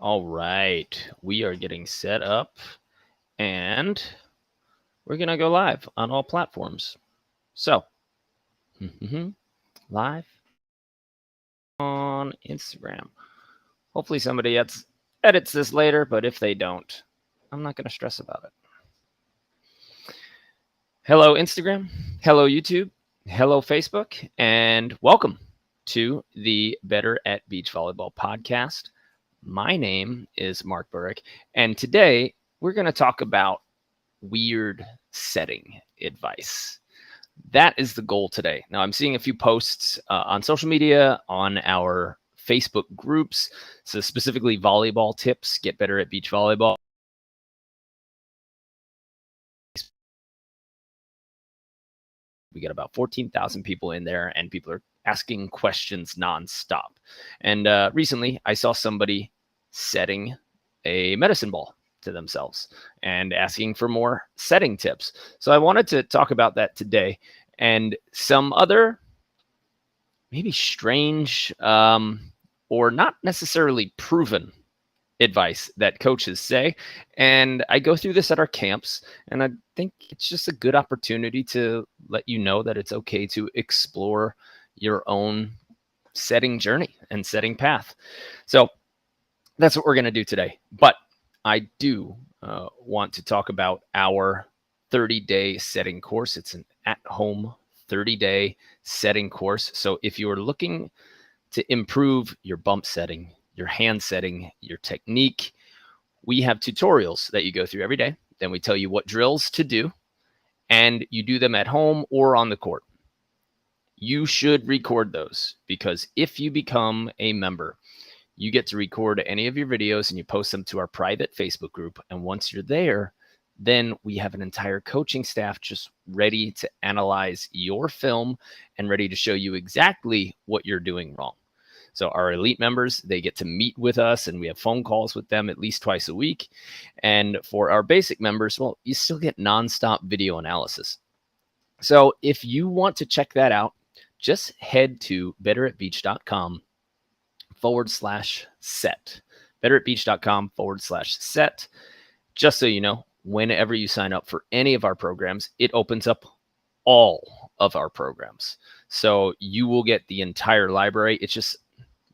All right, we are getting set up and we're going to go live on all platforms. So, live on Instagram. Hopefully, somebody edits this later, but if they don't, I'm not going to stress about it. Hello, Instagram. Hello, YouTube. Hello, Facebook. And welcome to the Better at Beach Volleyball podcast. My name is Mark Burrick, and today we're going to talk about weird setting advice. That is the goal today. Now, I'm seeing a few posts on social media, on our Facebook groups, so specifically volleyball tips, get better at beach volleyball. We got about 14,000 people in there, and people are asking questions nonstop. And recently, I saw somebody setting a medicine ball to themselves and asking for more setting tips. So I wanted to talk about that today and some other maybe strange or not necessarily proven advice that coaches say. And I go through this at our camps, and I think it's just a good opportunity to let you know that it's okay to explore your own setting journey and setting path. So that's what we're going to do today. But I do want to talk about our 30-day setting course. It's an at-home 30-day setting course. So if you are looking to improve your bump setting, your hand setting, your technique, we have tutorials that you go through every day. Then we tell you what drills to do, and you do them at home or on the court. You should record those, because if you become a member, you get to record any of your videos and you post them to our private Facebook group. And once you're there, then we have an entire coaching staff just ready to analyze your film and ready to show you exactly what you're doing wrong. So our elite members, they get to meet with us, and we have phone calls with them at least twice a week. And for our basic members, well, you still get nonstop video analysis. So if you want to check that out, just head to betteratbeach.com/set. betteratbeach.com/set. Just so you know, whenever you sign up for any of our programs, it opens up all of our programs. So you will get the entire library. It's just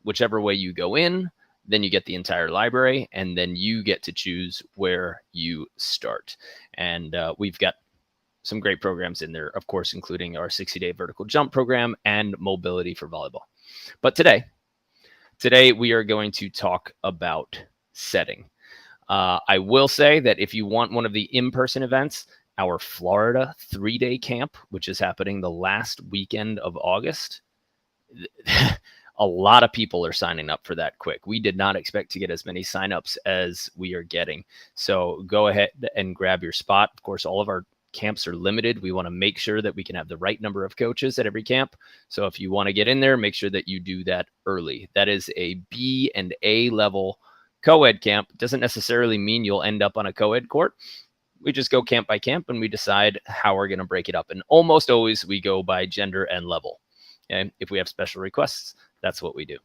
whichever way you go in, then you get the entire library, and then you get to choose where you start. And we've got some great programs in there, of course, including our 60-day vertical jump program and mobility for volleyball. But today we are going to talk about setting. I will say that if you want one of the in-person events, our Florida 3-day camp, which is happening the last weekend of August, a lot of people are signing up for that quick. We did not expect to get as many signups as we are getting. So go ahead and grab your spot. Of course, all of our camps are limited. We want to make sure that we can have the right number of coaches at every camp. So if you want to get in there, make sure that you do that early. That is a B and A level co-ed camp. It doesn't necessarily mean you'll end up on a co-ed court. We just go camp by camp and we decide how we're going to break it up. And almost always we go by gender and level. Okay? If we have special requests, that's what we do.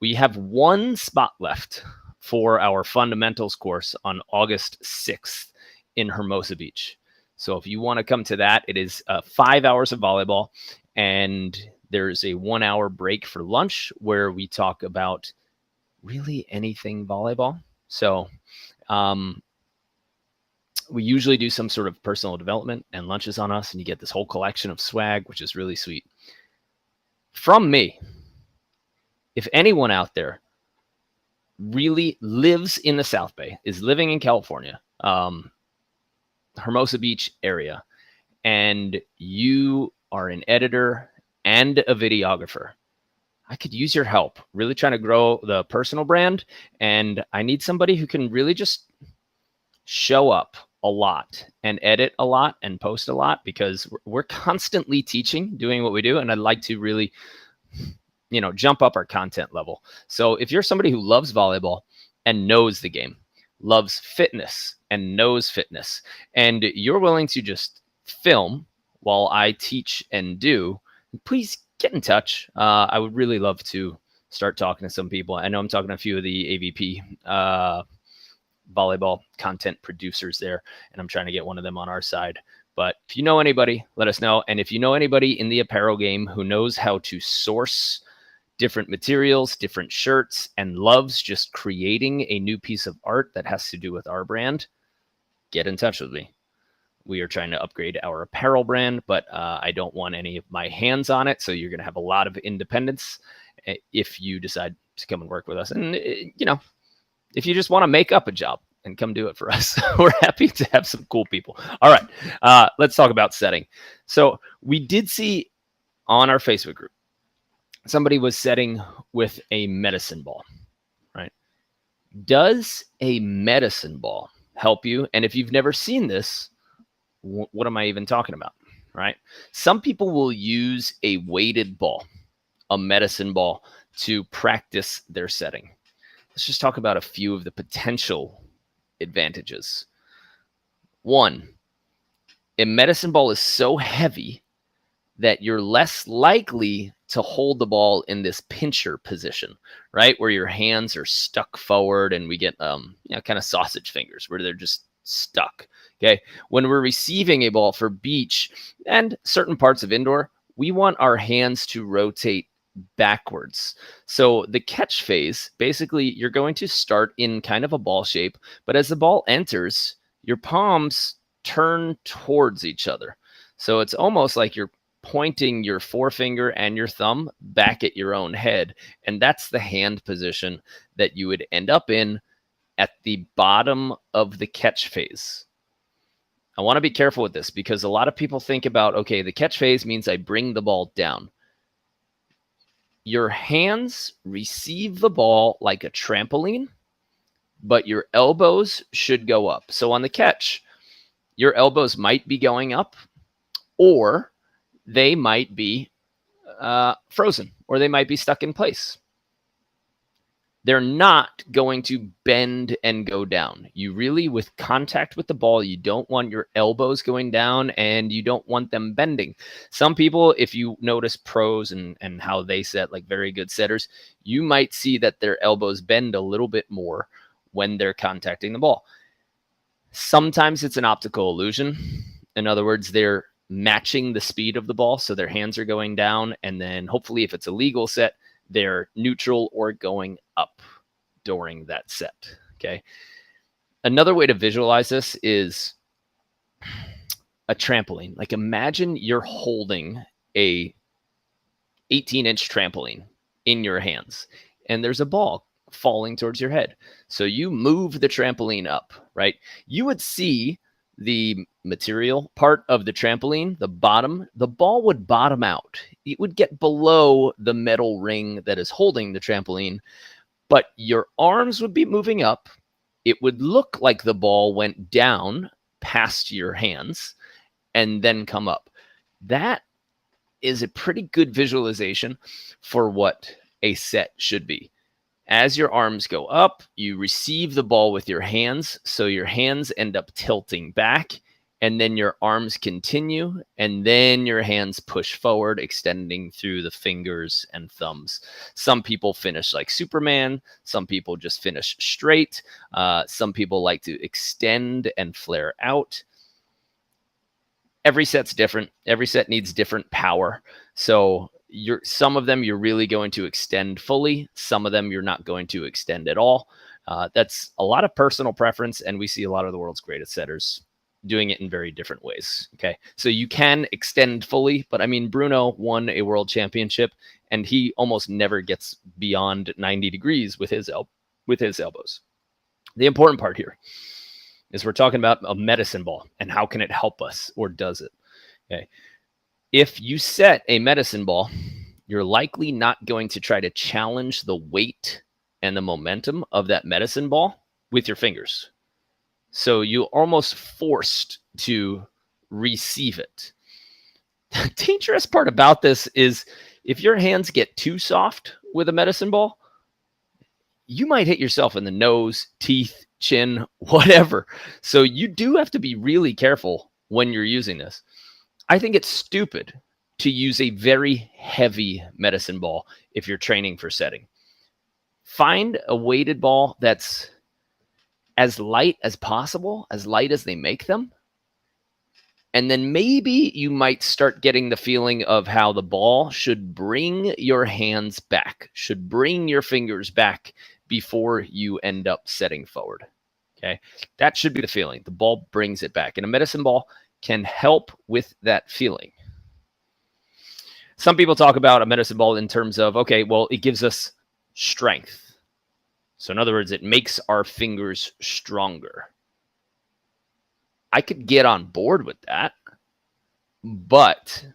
We have one spot left for our fundamentals course on August 6th in Hermosa Beach. So if you want to come to that, it is 5 hours of volleyball, and there's a 1 hour break for lunch where we talk about really anything volleyball. So we usually do some sort of personal development, and lunch is on us, and you get this whole collection of swag, which is really sweet. From me, if anyone out there really lives in the South Bay, is living in California, Hermosa Beach area, and you are an editor and a videographer, I could use your help really trying to grow the personal brand. And I need somebody who can really just show up a lot and edit a lot and post a lot, because we're constantly teaching, doing what we do. And I'd like to really, jump up our content level. So if you're somebody who loves volleyball and knows the game, loves fitness and knows fitness, and you're willing to just film while I teach and do, please get in touch. I would really love to start talking to some people. I know I'm talking to a few of the AVP volleyball content producers there, and I'm trying to get one of them on our side. But if you know anybody, let us know. And if you know anybody in the apparel game who knows how to source different materials, different shirts, and loves just creating a new piece of art that has to do with our brand, get in touch with me. We are trying to upgrade our apparel brand, but I don't want any of my hands on it. So you're going to have a lot of independence if you decide to come and work with us. And, if you just want to make up a job and come do it for us, we're happy to have some cool people. All right, let's talk about setting. So we did see on our Facebook group, somebody was setting with a medicine ball, right? Does a medicine ball help you? And if you've never seen this, what am I even talking about, right? Some people will use a weighted ball, a medicine ball, to practice their setting. Let's just talk about a few of the potential advantages. One, a medicine ball is so heavy that you're less likely to hold the ball in this pincher position, right? Where your hands are stuck forward and we get, kind of sausage fingers where they're just stuck. Okay. When we're receiving a ball for beach and certain parts of indoor, we want our hands to rotate backwards. So the catch phase, basically, you're going to start in kind of a ball shape, but as the ball enters, your palms turn towards each other. So it's almost like you're pointing your forefinger and your thumb back at your own head. And that's the hand position that you would end up in at the bottom of the catch phase. I want to be careful with this because a lot of people think about, okay, the catch phase means I bring the ball down. Your hands receive the ball like a trampoline, but your elbows should go up. So on the catch, your elbows might be going up, or they might be frozen, or they might be stuck in place. They're not going to bend and go down. You really, with contact with the ball, you don't want your elbows going down and you don't want them bending. Some people, if you notice pros and how they set, like very good setters, you might see that their elbows bend a little bit more when they're contacting the ball. Sometimes it's an optical illusion. In other words, they're matching the speed of the ball, so their hands are going down, and then hopefully if it's a legal set, they're neutral or going up during that set. Okay. Another way to visualize this is a trampoline. Like imagine you're holding a 18-inch trampoline in your hands and there's a ball falling towards your head. So you move the trampoline up, right? You would see the material part of the trampoline, the bottom, the ball would bottom out. It would get below the metal ring that is holding the trampoline, but your arms would be moving up. It would look like the ball went down past your hands and then come up. That is a pretty good visualization for what a set should be. As your arms go up, you receive the ball with your hands. So your hands end up tilting back, and then your arms continue, and then your hands push forward, extending through the fingers and thumbs. Some people finish like Superman. Some people just finish straight. Some people like to extend and flare out. Every set's different. Every set needs different power. So some of them you're really going to extend fully. Some of them you're not going to extend at all. That's a lot of personal preference, and we see a lot of the world's greatest setters doing it in very different ways. Okay, so you can extend fully, but I mean, Bruno won a world championship, and he almost never gets beyond 90 degrees with his elbows. The important part here is we're talking about a medicine ball and how can it help us, or does it? Okay. If you set a medicine ball, you're likely not going to try to challenge the weight and the momentum of that medicine ball with your fingers. So you're almost forced to receive it. The dangerous part about this is if your hands get too soft with a medicine ball, you might hit yourself in the nose, teeth, chin, whatever. So you do have to be really careful when you're using this. I think it's stupid to use a very heavy medicine ball if you're training for setting. Find a weighted ball that's as light as possible, as light as they make them. And then maybe you might start getting the feeling of how the ball should bring your hands back, should bring your fingers back before you end up setting forward. Okay. That should be the feeling. The ball brings it back. And a medicine ball can help with that feeling. Some people talk about a medicine ball in terms of, okay, well, it gives us strength. So in other words, it makes our fingers stronger. I could get on board with that, but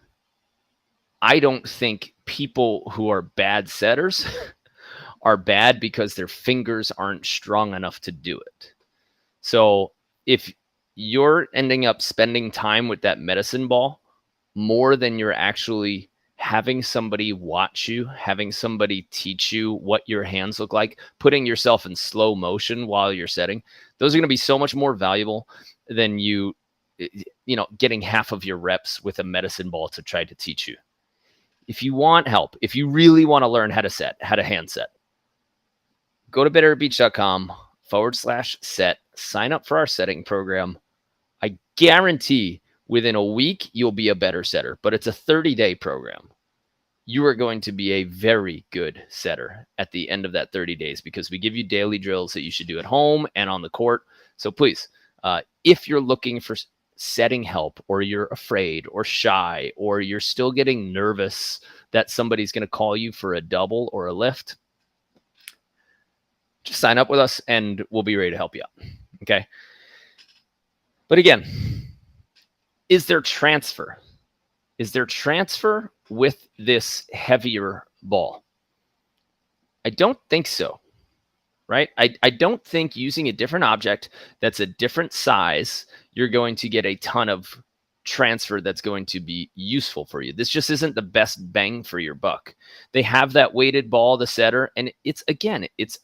I don't think people who are bad setters are bad because their fingers aren't strong enough to do it. So if you're ending up spending time with that medicine ball more than you're actually having somebody watch you, having somebody teach you what your hands look like, putting yourself in slow motion while you're setting, those are going to be so much more valuable than you getting half of your reps with a medicine ball to try to teach you. If you want help, if you really want to learn how to hand set, go to betteratbeach.com/set, sign up for our setting program. I guarantee within a week, you'll be a better setter, but it's a 30-day program. You are going to be a very good setter at the end of that 30 days because we give you daily drills that you should do at home and on the court. So please, if you're looking for setting help, or you're afraid or shy, or you're still getting nervous that somebody's going to call you for a double or a lift, just sign up with us and we'll be ready to help you out. Okay. But again, is there transfer? Is there transfer with this heavier ball? I don't think so, right? I don't think using a different object that's a different size, you're going to get a ton of transfer that's going to be useful for you. This just isn't the best bang for your buck. They have that weighted ball, the setter, and it's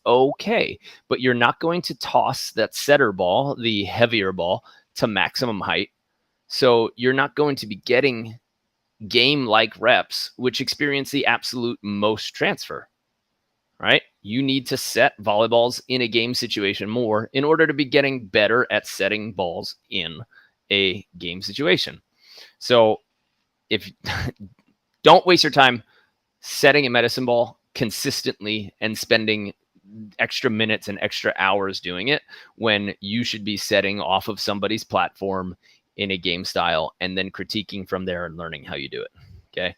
okay, but you're not going to toss that setter ball, the heavier ball, to maximum height. So you're not going to be getting game-like reps, which experience the absolute most transfer, right? You need to set volleyballs in a game situation more in order to be getting better at setting balls in a game situation. So if don't waste your time setting a medicine ball consistently and spending extra minutes and extra hours doing it when you should be setting off of somebody's platform in a game style and then critiquing from there and learning how you do it. Okay.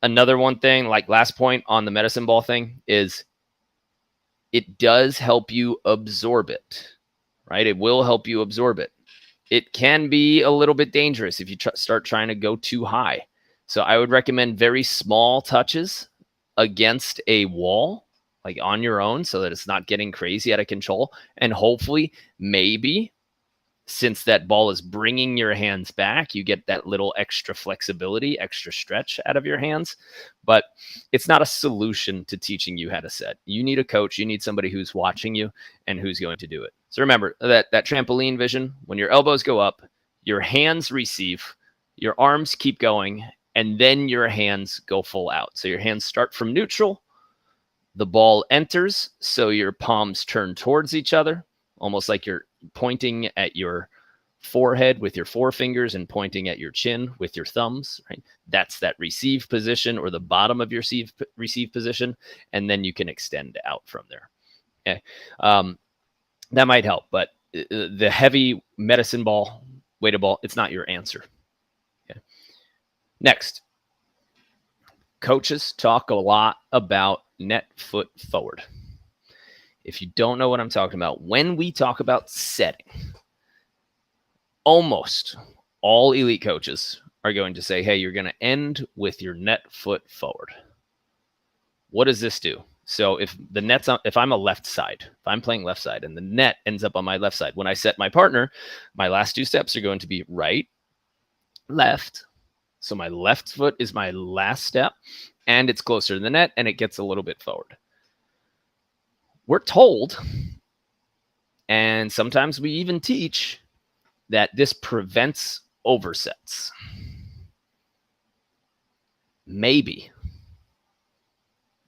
Another one thing, like last point on the medicine ball thing, is it does help you absorb it, right? It will help you absorb it. It can be a little bit dangerous if you start trying to go too high. So I would recommend very small touches against a wall, like on your own, so that it's not getting crazy out of control. And hopefully, maybe, since that ball is bringing your hands back, you get that little extra flexibility, extra stretch out of your hands. But it's not a solution to teaching you how to set. You need a coach. You need somebody who's watching you and who's going to do it. So remember that trampoline vision, when your elbows go up, your hands receive, your arms keep going, and then your hands go full out. So your hands start from neutral. The ball enters, so your palms turn towards each other, almost like you're pointing at your forehead with your forefingers and pointing at your chin with your thumbs, right? That's that receive position, or the bottom of your receive position. And then you can extend out from there. Okay. That might help, but the heavy medicine ball, weighted ball, it's not your answer. Okay. Next, coaches talk a lot about net foot forward. If you don't know what I'm talking about, when we talk about setting, almost all elite coaches are going to say, hey, you're going to end with your net foot forward. What does this do? So if the net's on, if I'm a left side, if I'm playing left side and the net ends up on my left side, when I set my partner, my last two steps are going to be right, left. So my left foot is my last step, and it's closer to the net, and it gets a little bit forward. We're told, and sometimes we even teach, that this prevents oversets. Maybe.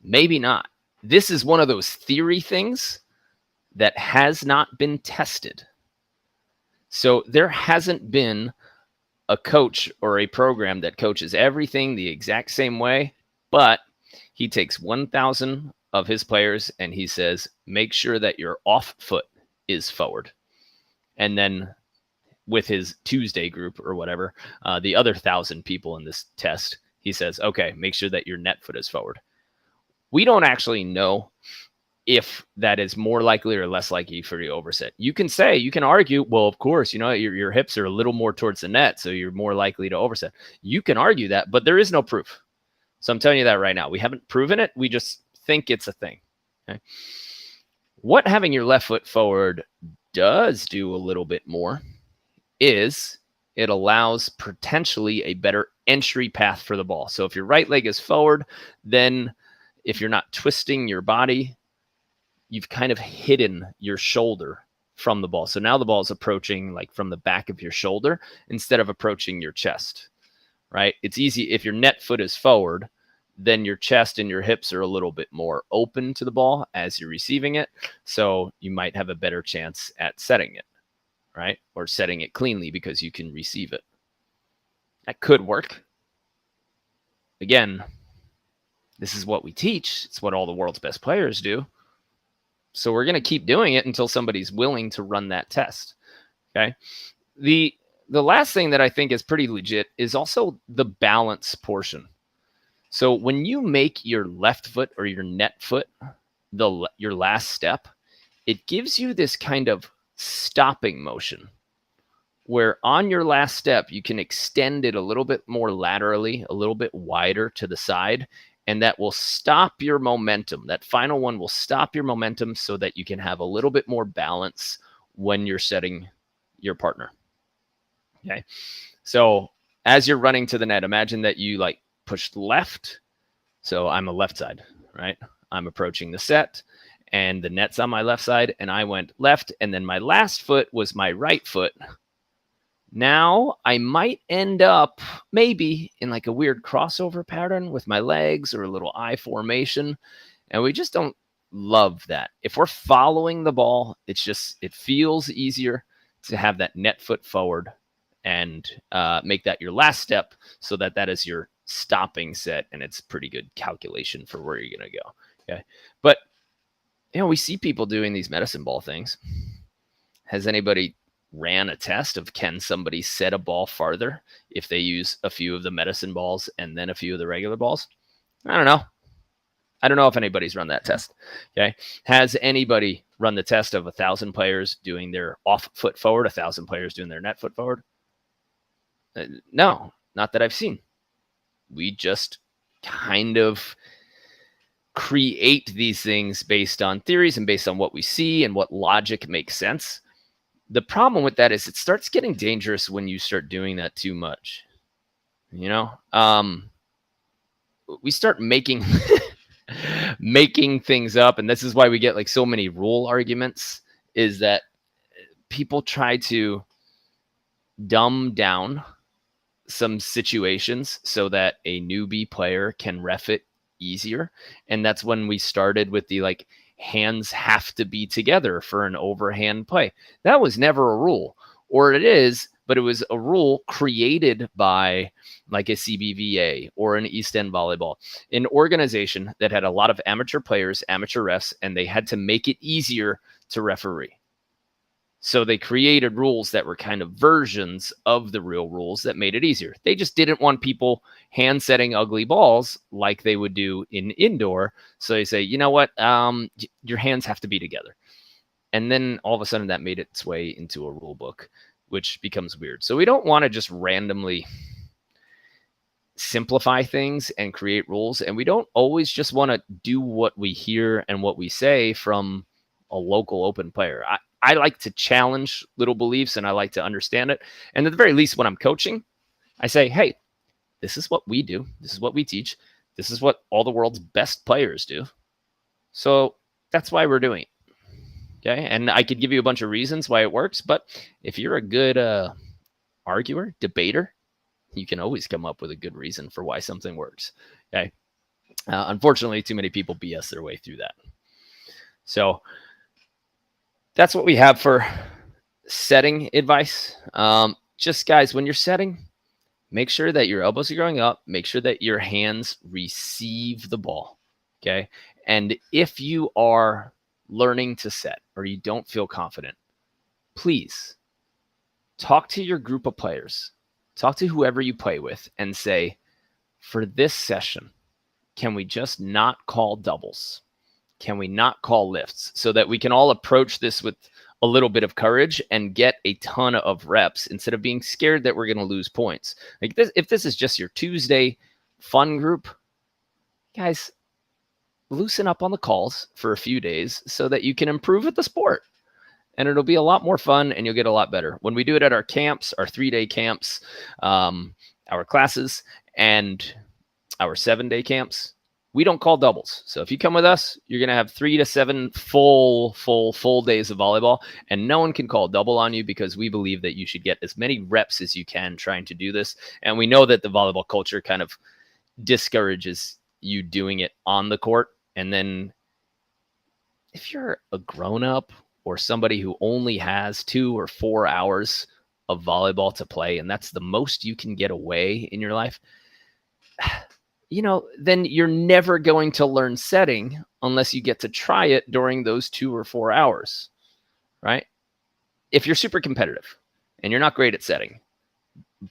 Maybe not. This is one of those theory things that has not been tested. So there hasn't been a coach or a program that coaches everything the exact same way, but he takes 1,000 of his players and he says, make sure that your off foot is forward. And then with his Tuesday group or whatever, the other 1,000 people in this test, he says, okay, make sure that your net foot is forward. We don't actually know if that is more likely or less likely for you overset. You can argue, well, of course, your hips are a little more towards the net, so you're more likely to overset. You can argue that, but there is no proof. So I'm telling you that right now. We haven't proven it. We just think it's a thing. Okay? What having your left foot forward does do a little bit more is it allows potentially a better entry path for the ball. So if your right leg is forward, then if you're not twisting your body, you've kind of hidden your shoulder from the ball. So now the ball is approaching like from the back of your shoulder instead of approaching your chest, right? It's easy. If your net foot is forward, then your chest and your hips are a little bit more open to the ball as you're receiving it. So you might have a better chance at setting it, right? Or setting it cleanly because you can receive it. That could work. Again, this is what we teach. It's what all the world's best players do. So we're going to keep doing it until somebody's willing to run that test. Okay. The last thing that I think is pretty legit is also the balance portion. So when you make your left foot or your net foot your last step, it gives you this kind of stopping motion where on your last step, you can extend it a little bit more laterally, a little bit wider to the side, and that will stop your momentum. That final one will stop your momentum so that you can have a little bit more balance when you're setting your partner. Okay. So as you're running to the net, imagine that you like pushed left. So I'm a left side, right? I'm approaching the set and the net's on my left side and I went left. And then my last foot was my right foot. Now I might end up maybe in like a weird crossover pattern with my legs or a little I formation. And we just don't love that. If we're following the ball, it feels easier to have that net foot forward and make that your last step so that is your stopping set. And it's pretty good calculation for where you're going to go. Okay. But, we see people doing these medicine ball things. Has anybody ran a test of can somebody set a ball farther if they use a few of the medicine balls and then a few of the regular balls? I don't know if anybody's run that test. Okay. Has anybody run the test of 1,000 players doing their off foot forward, 1,000 players doing their net foot forward? No, not that I've seen. We just kind of create these things based on theories and based on what we see and what logic makes sense. The problem with that is it starts getting dangerous when you start doing that too much. We start making making things up, and this is why we get like so many rule arguments, is that people try to dumb down some situations so that a newbie player can ref it easier. And that's when we started with the like hands have to be together for an overhand play. That was never a rule, or it is, but it was a rule created by like a CBVA or an East End Volleyball, an organization that had a lot of amateur players, amateur refs, and they had to make it easier to referee. So they created rules that were kind of versions of the real rules that made it easier. They just didn't want people hand setting ugly balls like they would do in indoor. So they say, you know what, your hands have to be together. And then all of a sudden that made its way into a rule book, which becomes weird. So we don't want to just randomly simplify things and create rules. And we don't always just want to do what we hear and what we say from a local open player. I like to challenge little beliefs and I like to understand it. And at the very least, when I'm coaching, I say, hey, this is what we do. This is what we teach. This is what all the world's best players do. So that's why we're doing it. Okay. And I could give you a bunch of reasons why it works, but if you're a good arguer, debater, you can always come up with a good reason for why something works. Okay. Unfortunately, too many people BS their way through that. So that's what we have for setting advice. Just guys, when you're setting, make sure that your elbows are going up. Make sure that your hands receive the ball. Okay. And if you are learning to set or you don't feel confident, please talk to your group of players, talk to whoever you play with, and say, for this session, can we just not call doubles? Can we not call lifts so that we can all approach this with a little bit of courage and get a ton of reps instead of being scared that we're going to lose points? Like this, if this is just your Tuesday fun group, guys, loosen up on the calls for a few days so that you can improve at the sport. And it'll be a lot more fun and you'll get a lot better. When we do it at our camps, our 3-day camps, our classes, and our 7-day camps, we don't call doubles. So if you come with us, you're going to have 3 to 7 full days of volleyball, and no one can call double on you because we believe that you should get as many reps as you can trying to do this. And we know that the volleyball culture kind of discourages you doing it on the court. And then if you're a grown-up or somebody who only has 2 or 4 hours of volleyball to play, and that's the most you can get away in your life, then you're never going to learn setting unless you get to try it during those 2 or 4 hours, right? If you're super competitive and you're not great at setting,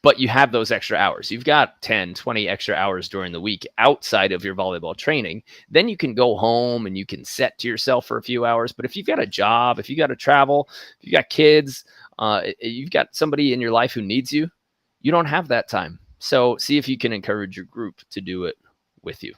but you have those extra hours, you've got 10, 20 extra hours during the week outside of your volleyball training, then you can go home and you can set to yourself for a few hours. But if you've got a job, if you got to travel, if you got kids, you've got somebody in your life who needs you, you don't have that time. So see if you can encourage your group to do it with you.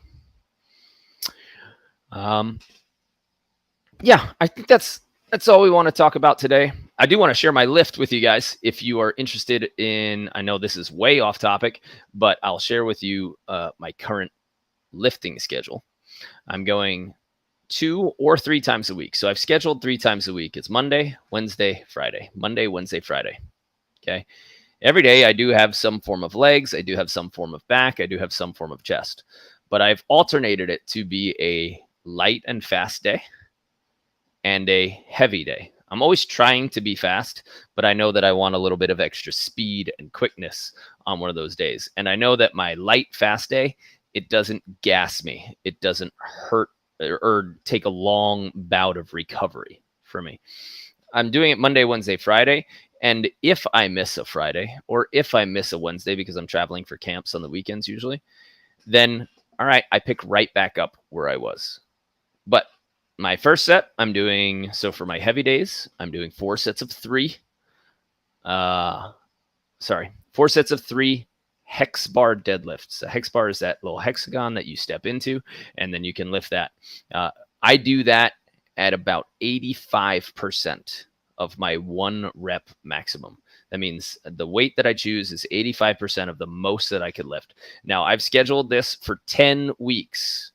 Yeah, I think that's all we want to talk about today. I do want to share my lift with you guys if you are interested in. I know this is way off topic, but I'll share with you my current lifting schedule. I'm going 2 or 3 times a week. So I've scheduled 3 times a week. It's Monday, Wednesday, Friday. Monday, Wednesday, Friday. Okay. Every day I do have some form of legs. I do have some form of back. I do have some form of chest. But I've alternated it to be a light and fast day and a heavy day. I'm always trying to be fast, but I know that I want a little bit of extra speed and quickness on one of those days. And I know that my light fast day, it doesn't gas me. It doesn't hurt or take a long bout of recovery for me. I'm doing it Monday, Wednesday, Friday. And if I miss a Friday or if I miss a Wednesday because I'm traveling for camps on the weekends usually, then all right, I pick right back up where I was. But my first set, I'm doing, so for my heavy days, I'm doing 4 sets of 3. 4 sets of 3 hex bar deadlifts. A hex bar is that little hexagon that you step into, and then you can lift that. I do that at about 85% of my 1 rep maximum. That means the weight that I choose is 85% of the most that I could lift. Now, I've scheduled this for 10 weeks.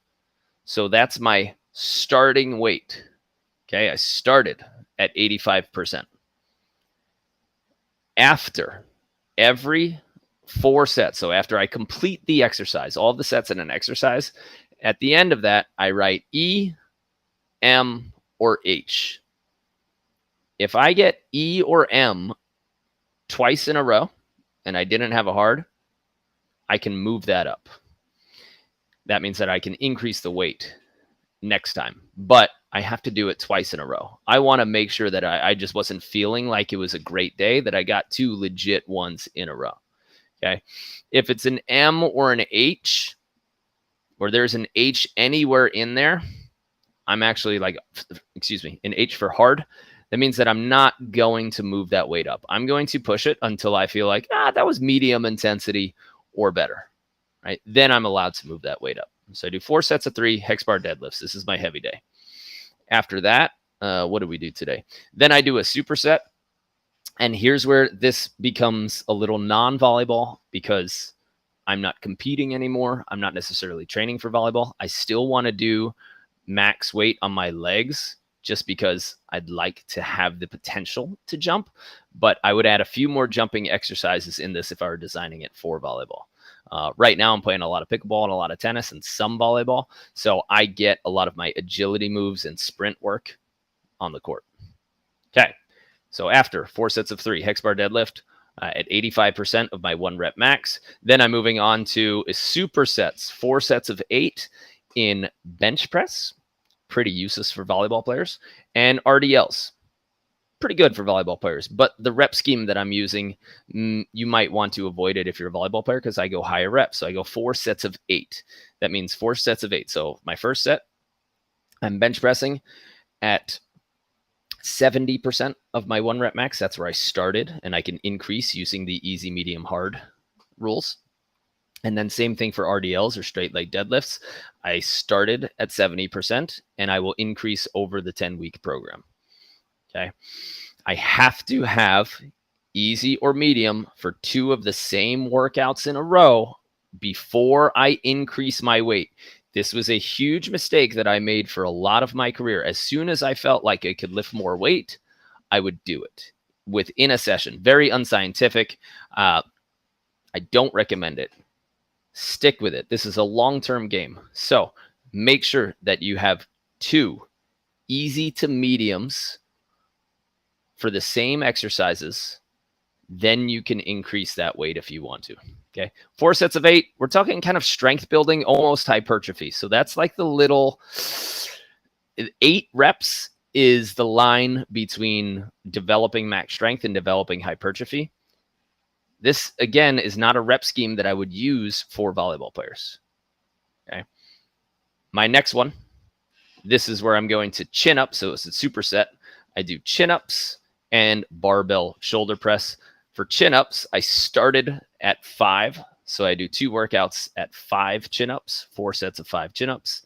So that's my starting weight. Okay, I started at 85%. After every 4 sets, so after I complete the exercise, all the sets in an exercise, at the end of that, I write E, M, or H. If I get E or M twice in a row and I didn't have a hard, I can move that up. That means that I can increase the weight next time, but I have to do it twice in a row. I want to make sure that I just wasn't feeling like it was a great day, that I got 2 legit ones in a row. Okay. If it's an M or an H, or there's an H anywhere in there, I'm actually like, an H for hard. That means that I'm not going to move that weight up. I'm going to push it until I feel like, that was medium intensity or better, right? Then I'm allowed to move that weight up. So I do 4 sets of 3 hex bar deadlifts. This is my heavy day. After that, what do we do today? Then I do a superset. And here's where this becomes a little non-volleyball because I'm not competing anymore. I'm not necessarily training for volleyball. I still want to do max weight on my legs just because I'd like to have the potential to jump. But I would add a few more jumping exercises in this if I were designing it for volleyball. Right now, I'm playing a lot of pickleball and a lot of tennis and some volleyball. So I get a lot of my agility moves and sprint work on the court. Okay. So after 4 sets of 3 hex bar deadlift at 85% of my 1 rep max, then I'm moving on to supersets, 4 sets of 8 in bench press, pretty useless for volleyball players, and RDLs, pretty good for volleyball players. But the rep scheme that I'm using, you might want to avoid it if you're a volleyball player because I go higher reps. So I go 4 sets of 8. That means 4 sets of 8. So my first set, I'm bench pressing at 70% of my 1 rep max. That's where I started, and I can increase using the easy, medium, hard rules. And then same thing for RDLs or straight leg deadlifts. I started at 70%, and I will increase over the 10-week program. Okay. I have to have easy or medium for 2 of the same workouts in a row before I increase my weight. This was a huge mistake that I made for a lot of my career. As soon as I felt like I could lift more weight, I would do it within a session. Very unscientific. I don't recommend it. Stick with it. This is a long-term game. So make sure that you have 2 easy to mediums for the same exercises. Then you can increase that weight if you want to. Okay. 4 sets of 8. We're talking kind of strength building, almost hypertrophy. So that's like the little 8 reps is the line between developing max strength and developing hypertrophy. This, again, is not a rep scheme that I would use for volleyball players. Okay. My next one, this is where I'm going to chin up. So it's a superset. I do chin ups and barbell shoulder press. For chin-ups, I started at 5. So I do 2 workouts at 5 chin-ups, 4 sets of 5 chin-ups.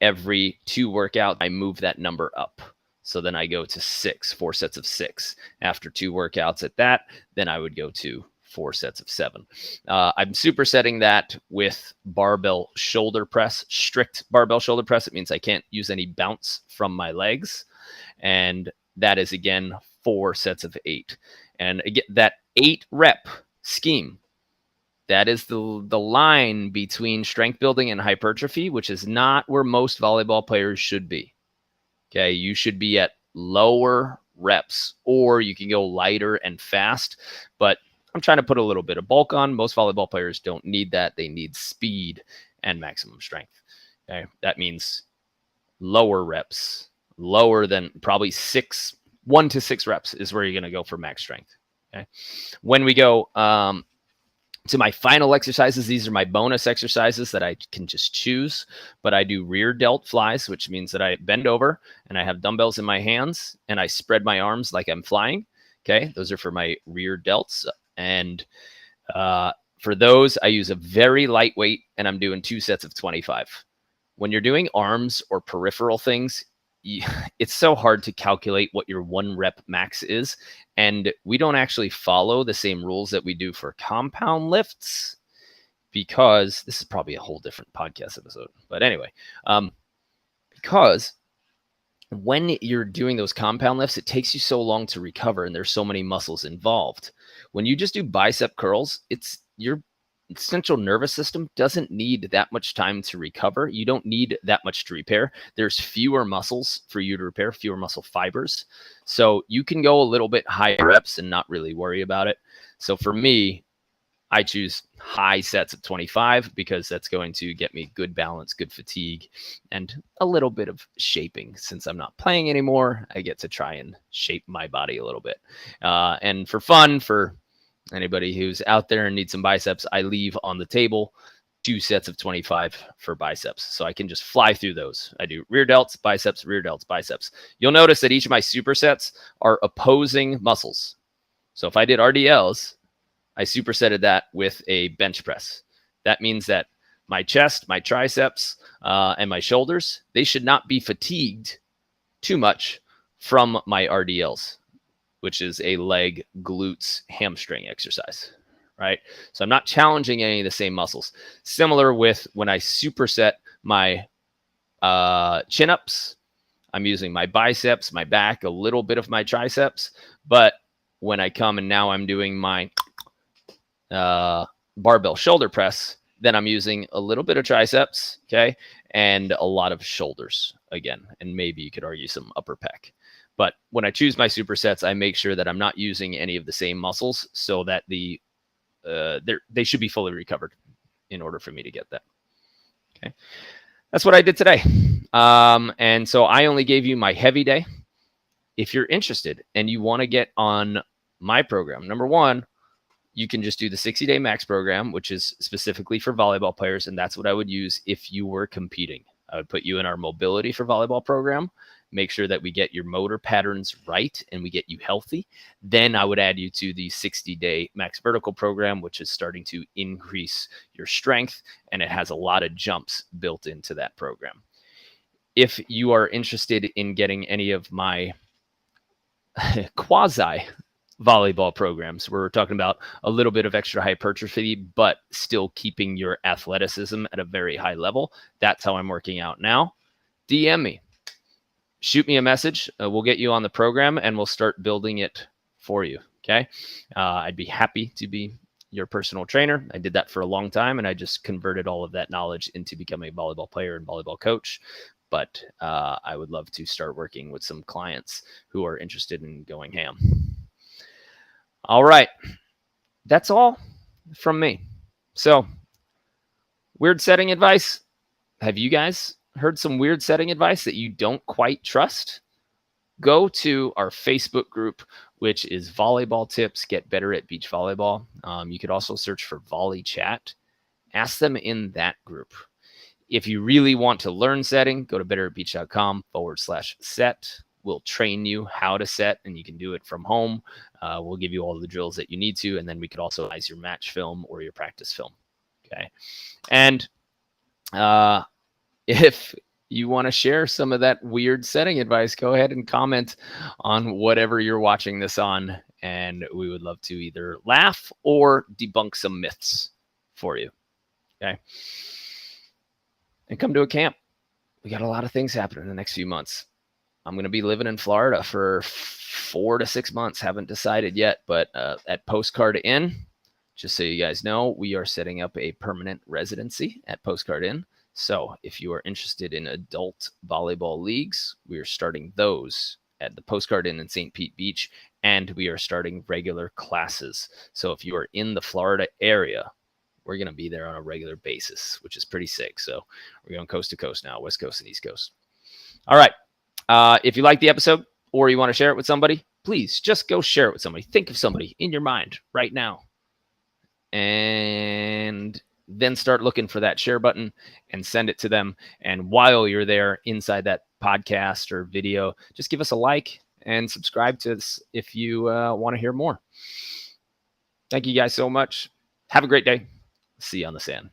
Every 2 workouts, I move that number up. So then I go to 6, 4 sets of 6. After 2 workouts at that, then I would go to 4 sets of 7. I'm supersetting that with barbell shoulder press, strict barbell shoulder press. It means I can't use any bounce from my legs. And that is, again, 4 sets of 8. And again, that 8 rep scheme, that is the line between strength building and hypertrophy, which is not where most volleyball players should be. Okay, you should be at lower reps, or you can go lighter and fast. But I'm trying to put a little bit of bulk on. Most volleyball players don't need that. They need speed and maximum strength. Okay, that means lower reps, lower than probably 1 to 6 reps is where you're going to go for max strength. Okay. When we go to my final exercises, these are my bonus exercises that I can just choose, but I do rear delt flies, which means that I bend over and I have dumbbells in my hands and I spread my arms like I'm flying. Okay. Those are for my rear delts. And for those, I use a very lightweight, and I'm doing 2 sets of 25. When you're doing arms or peripheral things, it's so hard to calculate what your 1 rep max is. And we don't actually follow the same rules that we do for compound lifts, because this is probably a whole different podcast episode. But anyway, because when you're doing those compound lifts, it takes you so long to recover, and there's so many muscles involved. When you just do bicep curls, it's your central nervous system doesn't need that much time to recover. You don't need that much to repair. There's fewer muscles for you to repair, fewer muscle fibers. So you can go a little bit higher reps and not really worry about it. So for me, I choose high sets of 25 because that's going to get me good balance, good fatigue, and a little bit of shaping. Since I'm not playing anymore, I get to try and shape my body a little bit. And for fun, for anybody who's out there and needs some biceps, I leave on the table 2 sets of 25 for biceps. So I can just fly through those. I do rear delts, biceps, rear delts, biceps. You'll notice that each of my supersets are opposing muscles. So if I did RDLs, I supersetted that with a bench press. That means that my chest, my triceps, and my shoulders, they should not be fatigued too much from my RDLs, which is a leg, glutes, hamstring exercise, right? So I'm not challenging any of the same muscles. Similar with when I superset my chin-ups, I'm using my biceps, my back, a little bit of my triceps. But when I come and now I'm doing my barbell shoulder press, then I'm using a little bit of triceps, okay, and a lot of shoulders again, and maybe you could argue some upper pec. But when I choose my supersets, I make sure that I'm not using any of the same muscles, so that they should be fully recovered in order for me to get that. Okay, that's what I did today. And so I only gave you my heavy day. If you're interested and you want to get on my program, number one, you can just do the 60-day max program, which is specifically for volleyball players. And that's what I would use if you were competing. I would put you in our mobility for volleyball program, make sure that we get your motor patterns right and we get you healthy. Then I would add you to the 60-day max vertical program, which is starting to increase your strength. And it has a lot of jumps built into that program. If you are interested in getting any of my quasi volleyball programs, we're talking about a little bit of extra hypertrophy, but still keeping your athleticism at a very high level. That's how I'm working out now. DM me, shoot me a message. We'll get you on the program and we'll start building it for you. Okay. I'd be happy to be your personal trainer. I did that for a long time and I just converted all of that knowledge into becoming a volleyball player and volleyball coach. But I would love to start working with some clients who are interested in going ham. All right. That's all from me. So, weird setting advice. Have you guys heard some weird setting advice that you don't quite trust? Go to our Facebook group, which is Volleyball Tips Get Better at Beach Volleyball. You could also search for Volley Chat. Ask them in that group. If you really want to learn setting, go to betteratbeach.com/set. We'll train you how to set, and you can do it from home. We'll give you all the drills that you need to, and then we could also analyze your match film or your practice film. Okay. And if you want to share some of that weird setting advice, go ahead and comment on whatever you're watching this on, and we would love to either laugh or debunk some myths for you. Okay. And come to a camp. We got a lot of things happening in the next few months. I'm going to be living in Florida for 4 to 6 months. Haven't decided yet, but at Postcard Inn, just so you guys know, we are setting up a permanent residency at Postcard Inn. So if you are interested in adult volleyball leagues, we are starting those at the Postcard Inn in St. Pete Beach, and we are starting regular classes. So if you are in the Florida area, we're going to be there on a regular basis, which is pretty sick. So we're going coast to coast now, West Coast and East Coast. All right. If you like the episode or you want to share it with somebody, please just go share it with somebody. Think of somebody in your mind right now. And then start looking for that share button and send it to them. And while you're there inside that podcast or video, just give us a like and subscribe to us if you want to hear more. Thank you guys so much. Have a great day. See you on the sand.